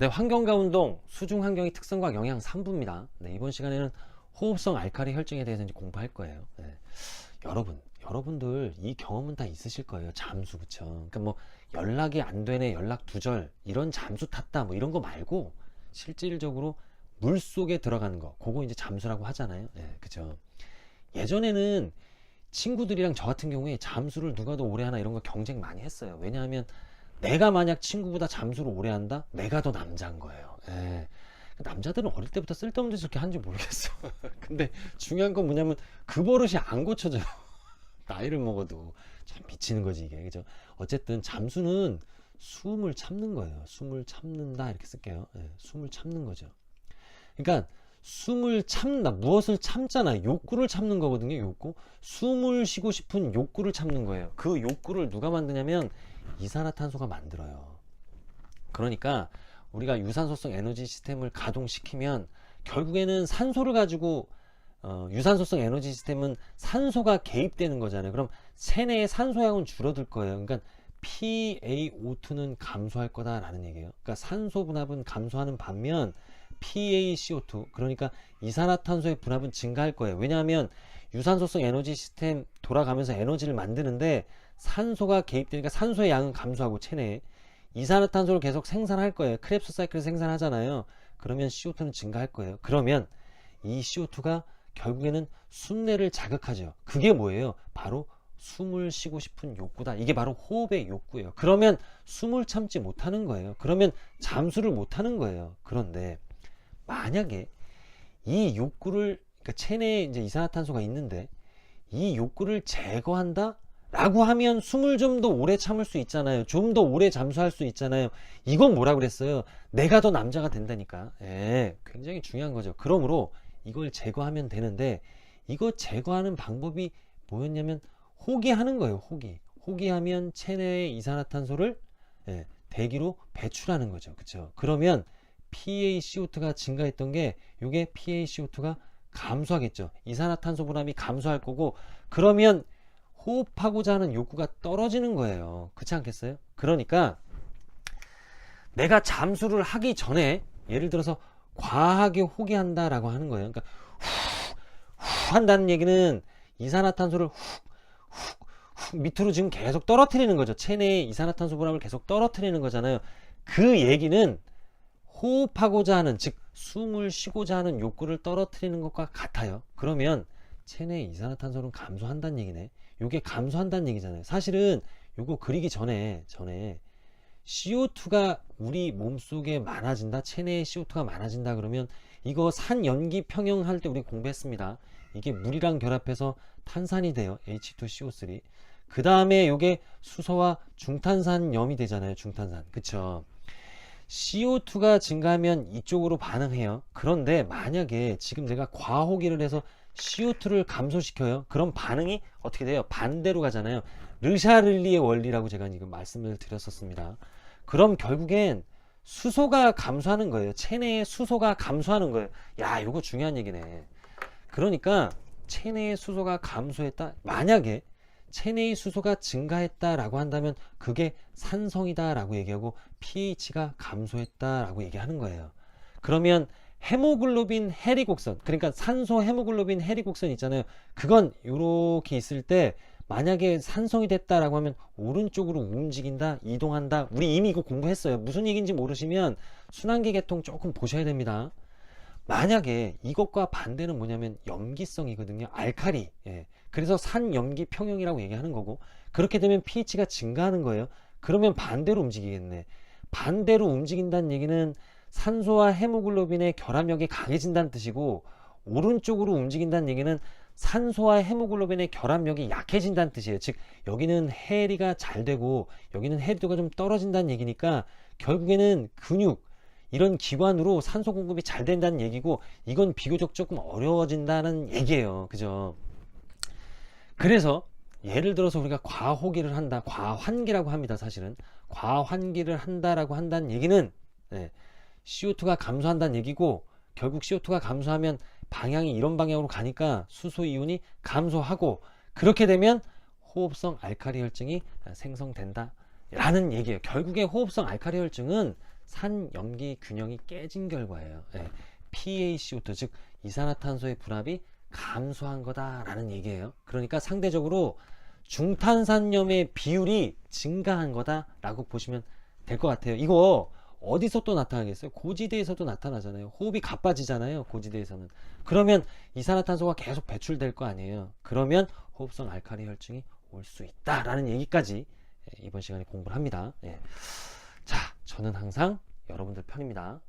네, 환경과 운동, 수중 환경의 특성과 영향 3부입니다. 네, 이번 시간에는 호흡성 알칼리 혈증에 대해서 이제 공부할 거예요. 네. 여러분들 이 경험은 다 있으실 거예요. 잠수, 그쵸? 그러니까 뭐 연락이 안 되네, 연락 두절, 이런 잠수 탔다, 뭐 이런 거 말고 실질적으로 물 속에 들어가는 거, 그거 이제 잠수라고 하잖아요. 네, 그죠? 예전에는 친구들이랑 저 같은 경우에 잠수를 누가 더 오래 하나 이런 거 경쟁 많이 했어요. 왜냐하면 내가 만약 친구보다 잠수를 오래 한다? 내가 더 남자인 거예요. 예. 남자들은 어릴 때부터 쓸데없는 짓을 이렇게 하는지 모르겠어. 근데 중요한 건 뭐냐면 그 버릇이 안 고쳐져요. 나이를 먹어도. 참 미치는 거지 이게. 그죠? 어쨌든 잠수는 숨을 참는 거예요. 숨을 참는다 이렇게 쓸게요. 예. 숨을 참는 거죠. 그러니까 숨을 참다. 무엇을 참잖아. 욕구를 참는 거거든요. 욕구. 숨을 쉬고 싶은 욕구를 참는 거예요. 그 욕구를 누가 만드냐면 이산화탄소가 만들어요. 그러니까 우리가 유산소성 에너지 시스템을 가동시키면 결국에는 산소를 가지고 유산소성 에너지 시스템은 산소가 개입되는 거잖아요. 그럼 체내의 산소량은 줄어들 거예요. 그러니까 PaO2는 감소할 거다라는 얘기예요. 그러니까 산소 분압은 감소하는 반면 PaCO2 그러니까 이산화탄소의 분압은 증가할 거예요. 왜냐하면 유산소성 에너지 시스템 돌아가면서 에너지를 만드는데 산소가 개입되니까 산소의 양은 감소하고 체내에 이산화탄소를 계속 생산할 거예요. 크랩스 사이클을 생산하잖아요. 그러면 CO2는 증가할 거예요. 그러면 이 CO2가 결국에는 순뇌를 자극하죠. 그게 뭐예요? 바로 숨을 쉬고 싶은 욕구다. 이게 바로 호흡의 욕구예요. 그러면 숨을 참지 못하는 거예요. 그러면 잠수를 못하는 거예요. 그런데 만약에 이 욕구를 그러니까 체내에 이제 이산화탄소가 있는데 이 욕구를 제거한다? 라고 하면 숨을 좀 더 오래 참을 수 있잖아요. 좀 더 오래 잠수할 수 있잖아요. 이건 뭐라 그랬어요? 내가 더 남자가 된다니까. 예, 굉장히 중요한 거죠. 그러므로 이걸 제거하면 되는데 이거 제거하는 방법이 뭐였냐면 호기하는 거예요. 호기하면 체내의 이산화탄소를 대기로 배출하는 거죠. 그쵸? 그러면 PaCO2가 증가했던 게 이게 PaCO2가 감소하겠죠. 이산화탄소 분압이 감소할 거고 그러면 호흡하고자 하는 욕구가 떨어지는 거예요. 그렇지 않겠어요? 그러니까 내가 잠수를 하기 전에 예를 들어서 과하게 호기한다 라고 하는 거예요. 그러니까 후 한다는 얘기는 이산화탄소를 후 밑으로 지금 계속 떨어뜨리는 거죠. 체내의 이산화탄소 분압을 계속 떨어뜨리는 거잖아요. 그 얘기는 호흡하고자 하는 즉 숨을 쉬고자 하는 욕구를 떨어뜨리는 것과 같아요. 그러면 체내의 이산화탄소는 감소한다는 얘기네. 요게 감소한다는 얘기잖아요. 사실은 요거 그리기 전에 CO2가 우리 몸속에 많아진다, 체내에 CO2가 많아진다 그러면 이거 산염기 평형할 때 우리 공부했습니다. 이게 물이랑 결합해서 탄산이 돼요. H2CO3. 그 다음에 요게 수소와 중탄산염이 되잖아요. 중탄산. 그쵸? CO2가 증가하면 이쪽으로 반응해요. 그런데 만약에 지금 내가 과호기를 해서 CO2를 감소시켜요. 그럼 반응이 어떻게 돼요? 반대로 가잖아요. 르샤를리의 원리라고 제가 지금 말씀을 드렸었습니다. 그럼 결국엔 수소가 감소하는 거예요. 체내의 수소가 감소하는 거예요. 야, 이거 중요한 얘기네. 그러니까 체내의 수소가 감소했다. 만약에 체내의 수소가 증가했다라고 한다면 그게 산성이다라고 얘기하고 pH가 감소했다라고 얘기하는 거예요. 그러면 헤모글로빈 해리곡선 그러니까 산소 헤모글로빈 해리곡선 있잖아요. 그건 이렇게 있을 때 만약에 산성이 됐다라고 하면 오른쪽으로 움직인다 이동한다. 우리 이미 이거 공부했어요. 무슨 얘기인지 모르시면 순환기 계통 조금 보셔야 됩니다. 만약에 이것과 반대는 뭐냐면 염기성이거든요. 알칼리. 그래서 산염기 평형이라고 얘기하는 거고 그렇게 되면 pH가 증가하는 거예요. 그러면 반대로 움직이겠네. 반대로 움직인다는 얘기는 산소와 헤모글로빈의 결합력이 강해진다는 뜻이고 오른쪽으로 움직인다는 얘기는 산소와 헤모글로빈의 결합력이 약해진다는 뜻이에요. 즉 여기는 해리가 잘 되고 여기는 해리도가 좀 떨어진다는 얘기니까 결국에는 근육 이런 기관으로 산소 공급이 잘 된다는 얘기고 이건 비교적 조금 어려워진다는 얘기예요. 그죠? 그래서 예를 들어서 우리가 과호기를 한다. 과환기라고 합니다. 사실은 과환기를 한다라고 한다는 얘기는 CO2가 감소한다는 얘기고 결국 CO2가 감소하면 방향이 이런 방향으로 가니까 수소 이온이 감소하고 그렇게 되면 호흡성 알칼리 혈증이 생성된다 라는 얘기예요. 결국에 호흡성 알칼리 혈증은 산염기 균형이 깨진 결과예요. 예, PaCO2 즉 이산화탄소의 분압이 감소한 거다라는 얘기예요. 그러니까 상대적으로 중탄산염의 비율이 증가한 거다라고 보시면 될 것 같아요. 이거 어디서 또 나타나겠어요? 고지대에서도 나타나잖아요. 호흡이 가빠지잖아요. 고지대에서는. 그러면 이산화탄소가 계속 배출될 거 아니에요. 그러면 호흡성 알칼리 혈증이 올 수 있다라는 얘기까지 이번 시간에 공부를 합니다. 예. 자, 저는 항상 여러분들 편입니다.